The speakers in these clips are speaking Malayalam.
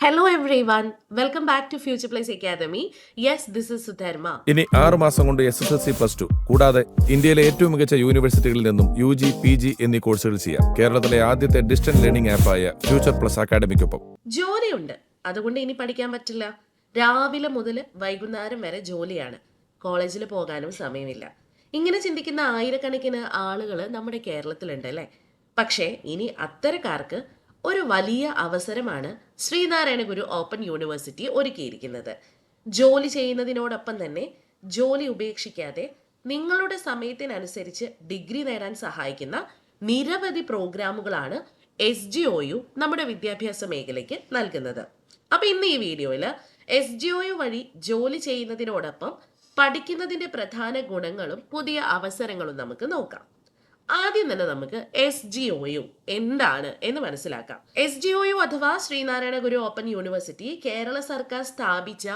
Hello everyone, welcome back to Future Place Academy. Yes, this is Sudharma. ഇനി 6 മാസം കൊണ്ട് SSLC+2 കൂടാതെ ഇന്ത്യയിലെ ഏറ്റവും മികച്ച യൂണിവേഴ്സിറ്റികളിൽ നിന്നും UG, PG എന്നീ കോഴ്സുകൾ ചെയ്യാം. കേരളത്തിലെ ആദ്യത്തെ ഡിസ്റ്റന്റ് ലേണിംഗ് ആപ്പായ ഫ്യൂച്ചർ പ്ലസ് അക്കാഡമിക്കൊപ്പം. ജോലിയുണ്ട്, അതുകൊണ്ട് ഇനി പഠിക്കാൻ പറ്റില്ല. രാവിലെ മുതൽ വൈകുന്നേരം വരെ ജോലിയാണ്. കോളേജിൽ പോകാനും സമയമില്ല. ഇങ്ങനെ ചിന്തിക്കുന്ന ആയിരക്കണക്കിന് ആളുകൾ നമ്മുടെ കേരളത്തിലുണ്ട് അല്ലേ? പക്ഷേ ഇനി അത്തരക്കാർക്ക് ഒരു വലിയ അവസരമാണ് ശ്രീനാരായണ ഗുരു ഓപ്പൺ യൂണിവേഴ്സിറ്റി ഒരുക്കിയിരിക്കുന്നത്. ജോലി ചെയ്യുന്നതിനോടൊപ്പം തന്നെ ജോലി ഉപേക്ഷിക്കാതെ നിങ്ങളുടെ സമയത്തിനനുസരിച്ച് ഡിഗ്രി നേടാൻ സഹായിക്കുന്ന നിരവധി പ്രോഗ്രാമുകളാണ് SGOU നമ്മുടെ വിദ്യാഭ്യാസ മേഖലയ്ക്ക് നൽകുന്നത്. അപ്പൊ ഇന്ന് ഈ വീഡിയോയിൽ SGOU വഴി ജോലി ചെയ്യുന്നതിനോടൊപ്പം പഠിക്കുന്നതിന്റെ പ്രധാന ഗുണങ്ങളും പുതിയ അവസരങ്ങളും നമുക്ക് നോക്കാം. ആദ്യം തന്നെ നമുക്ക് SGOU എന്താണ് എന്ന് മനസ്സിലാക്കാം. SGOU അഥവാ ശ്രീനാരായണ ഗുരു ഓപ്പൺ യൂണിവേഴ്സിറ്റി കേരള സർക്കാർ സ്ഥാപിച്ച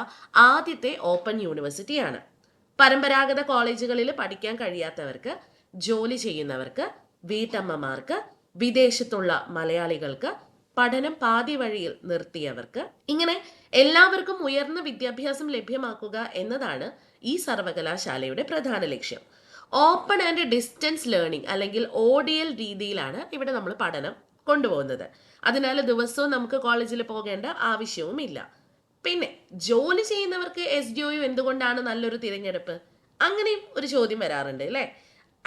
ആദ്യത്തെ ഓപ്പൺ യൂണിവേഴ്സിറ്റിയാണ്. പരമ്പരാഗത കോളേജുകളിൽ പഠിക്കാൻ കഴിയാത്തവർക്ക്, ജോലി ചെയ്യുന്നവർക്ക്, വീട്ടമ്മമാർക്ക്, വിദേശത്തുള്ള മലയാളികൾക്ക്, പഠനം പാതി വഴിയിൽ നിർത്തിയവർക്ക്, ഇങ്ങനെ എല്ലാവർക്കും ഉയർന്ന വിദ്യാഭ്യാസം ലഭ്യമാക്കുക എന്നതാണ് ഈ സർവകലാശാലയുടെ പ്രധാന ലക്ഷ്യം. ഓപ്പൺ ആൻഡ് ഡിസ്റ്റൻസ് ലേണിംഗ് അല്ലെങ്കിൽ ODL രീതിയിലാണ് ഇവിടെ നമ്മൾ പഠനം കൊണ്ടുപോകുന്നത്. അതിനാൽ ദിവസവും നമുക്ക് കോളേജിൽ പോകേണ്ട ആവശ്യവുമില്ല. പിന്നെ ജോലി ചെയ്യുന്നവർക്ക് SGOU എന്തുകൊണ്ടാണ് നല്ലൊരു തിരഞ്ഞെടുപ്പ്? അങ്ങനെയും ഒരു ചോദ്യം വരാറുണ്ട് അല്ലേ?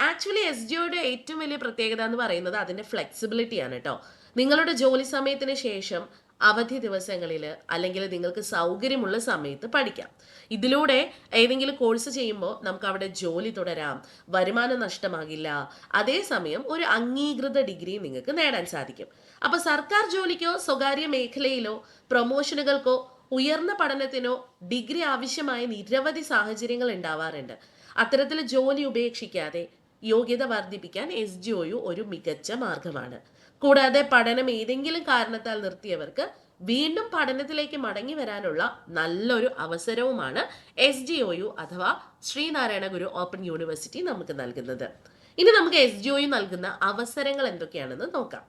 ആക്ച്വലി SGOയുടെ ഏറ്റവും വലിയ പ്രത്യേകത എന്ന് പറയുന്നത് അതിൻ്റെ ഫ്ലെക്സിബിലിറ്റിയാണ് കേട്ടോ. നിങ്ങളുടെ ജോലി സമയത്തിന് ശേഷം അവധി ദിവസങ്ങളിൽ അല്ലെങ്കിൽ നിങ്ങൾക്ക് സൗകര്യമുള്ള സമയത്ത് പഠിക്കാം. ഇതിലൂടെ ഏതെങ്കിലും കോഴ്സ് ചെയ്യുമ്പോൾ നമുക്ക് അവിടെ ജോലി തുടരാം, വരുമാനം നഷ്ടമാകില്ല, അതേസമയം ഒരു അംഗീകൃത ഡിഗ്രി നിങ്ങൾക്ക് നേടാൻ സാധിക്കും. അപ്പോൾ സർക്കാർ ജോലിക്കോ സ്വകാര്യ മേഖലയിലോ പ്രൊമോഷനുകൾക്കോ ഉയർന്ന പഠനത്തിനോ ഡിഗ്രി ആവശ്യമായ നിരവധി സാഹചര്യങ്ങൾ ഉണ്ടാവാറുണ്ട്. അത്തരത്തിൽ ജോലി ഉപേക്ഷിക്കാതെ യോഗ്യത വർദ്ധിപ്പിക്കാൻ SGOU ഒരു മികച്ച മാർഗമാണ്. കൂടാതെ പഠനം ഏതെങ്കിലും കാരണത്താൽ നിർത്തിയവർക്ക് വീണ്ടും പഠനത്തിലേക്ക് മടങ്ങി വരാനുള്ള നല്ലൊരു അവസരവുമാണ് SGOU അഥവാ ശ്രീനാരായണ ഗുരു ഓപ്പൺ യൂണിവേഴ്സിറ്റി നമുക്ക് നൽകുന്നത്. ഇനി നമുക്ക് SGOU നൽകുന്ന അവസരങ്ങൾ എന്തൊക്കെയാണെന്ന് നോക്കാം.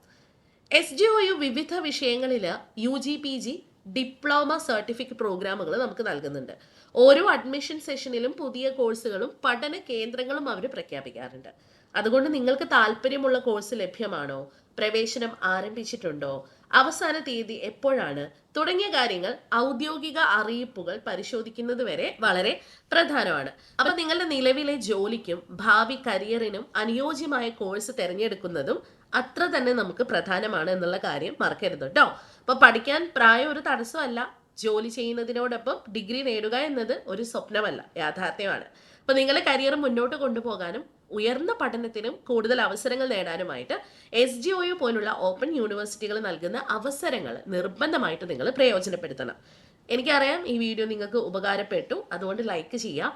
SGOU വിവിധ വിഷയങ്ങളിൽ UG, PG, ഡിപ്ലോമ സർട്ടിഫിക്കറ്റ് പ്രോഗ്രാമുകൾ നമുക്ക് നൽകുന്നുണ്ട്. ഓരോ അഡ്മിഷൻ സെഷനിലും പുതിയ കോഴ്സുകളും പഠന കേന്ദ്രങ്ങളും അവർ പ്രഖ്യാപിക്കാറുണ്ട്. അതുകൊണ്ട് നിങ്ങൾക്ക് താല്പര്യമുള്ള കോഴ്സ് ലഭ്യമാണോ, പ്രവേശനം ആരംഭിച്ചിട്ടുണ്ടോ, അവസാന തീയതി എപ്പോഴാണ് തുടങ്ങിയ കാര്യങ്ങൾ ഔദ്യോഗിക അറിയിപ്പുകൾ പരിശോധിക്കുന്നത് വരെ വളരെ പ്രധാനമാണ്. അപ്പൊ നിങ്ങളുടെ നിലവിലെ ജോലിക്കും ഭാവി കരിയറിനും അനുയോജ്യമായ കോഴ്സ് തിരഞ്ഞെടുക്കുന്നതും അത്ര തന്നെ നമുക്ക് പ്രധാനമാണ് എന്നുള്ള കാര്യം മറക്കരുത് കേട്ടോ. അപ്പൊ പഠിക്കാൻ പ്രായം ഒരു തടസ്സമല്ല. ജോലി ചെയ്യുന്നതിനോടൊപ്പം ഡിഗ്രി നേടുക എന്നത് ഒരു സ്വപ്നമല്ല, യാഥാർത്ഥ്യമാണ്. അപ്പൊ നിങ്ങളുടെ കരിയർ മുന്നോട്ട് കൊണ്ടുപോകാനും ഉയർന്ന പഠനത്തിനും കൂടുതൽ അവസരങ്ങൾ നേടാനുമായിട്ട് SGOU പോലുള്ള ഓപ്പൺ യൂണിവേഴ്സിറ്റികൾ നൽകുന്ന അവസരങ്ങൾ നിർബന്ധമായിട്ട് നിങ്ങൾ പ്രയോജനപ്പെടുത്തണം. എനിക്കറിയാം ഈ വീഡിയോ നിങ്ങൾക്ക് ഉപകാരപ്പെട്ടു, അതുകൊണ്ട് ലൈക്ക് ചെയ്യുക.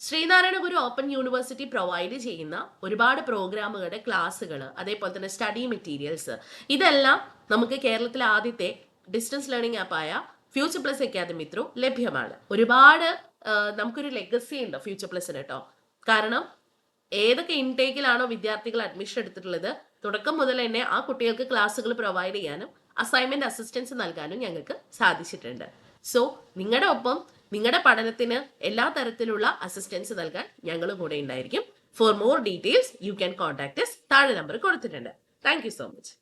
ശ്രീനാരായണ ഗുരു ഓപ്പൺ യൂണിവേഴ്സിറ്റി പ്രൊവൈഡ് ചെയ്യുന്ന ഒരുപാട് പ്രോഗ്രാമുകളുടെ ക്ലാസ്സുകൾ, അതേപോലെ തന്നെ സ്റ്റഡി മെറ്റീരിയൽസ്, ഇതെല്ലാം നമുക്ക് കേരളത്തിലെ ആദ്യത്തെ ഡിസ്റ്റൻസ് ലേണിംഗ് ആപ്പായ ഫ്യൂച്ചർ പ്ലസ് അക്കാദമി ത്രൂ ലഭ്യമാണ്. ഒരുപാട് നമുക്കൊരു ലെഗസി ഉണ്ട് ഫ്യൂച്ചർ പ്ലസിന് കേട്ടോ. കാരണം ഏതൊക്കെ ഇൻടേക്കിലാണോ വിദ്യാർത്ഥികൾ അഡ്മിഷൻ എടുത്തിട്ടുള്ളത്, തുടക്കം മുതൽ തന്നെ ആ കുട്ടികൾക്ക് ക്ലാസ്സുകൾ പ്രൊവൈഡ് ചെയ്യാനും അസൈൻമെന്റ് അസിസ്റ്റൻസ് നൽകാനും ഞങ്ങൾക്ക് സാധിച്ചിട്ടുണ്ട്. സോ നിങ്ങളുടെ ഒപ്പം നിങ്ങളുടെ പഠനത്തിന് എല്ലാ തരത്തിലുള്ള അസിസ്റ്റൻസ് നൽകാൻ ഞങ്ങൾ കൂടെ ഉണ്ടായിരിക്കും. For more details you can contact us. താഴെ നമ്പർ കൊടുത്തിട്ടുണ്ട്. Thank you so much.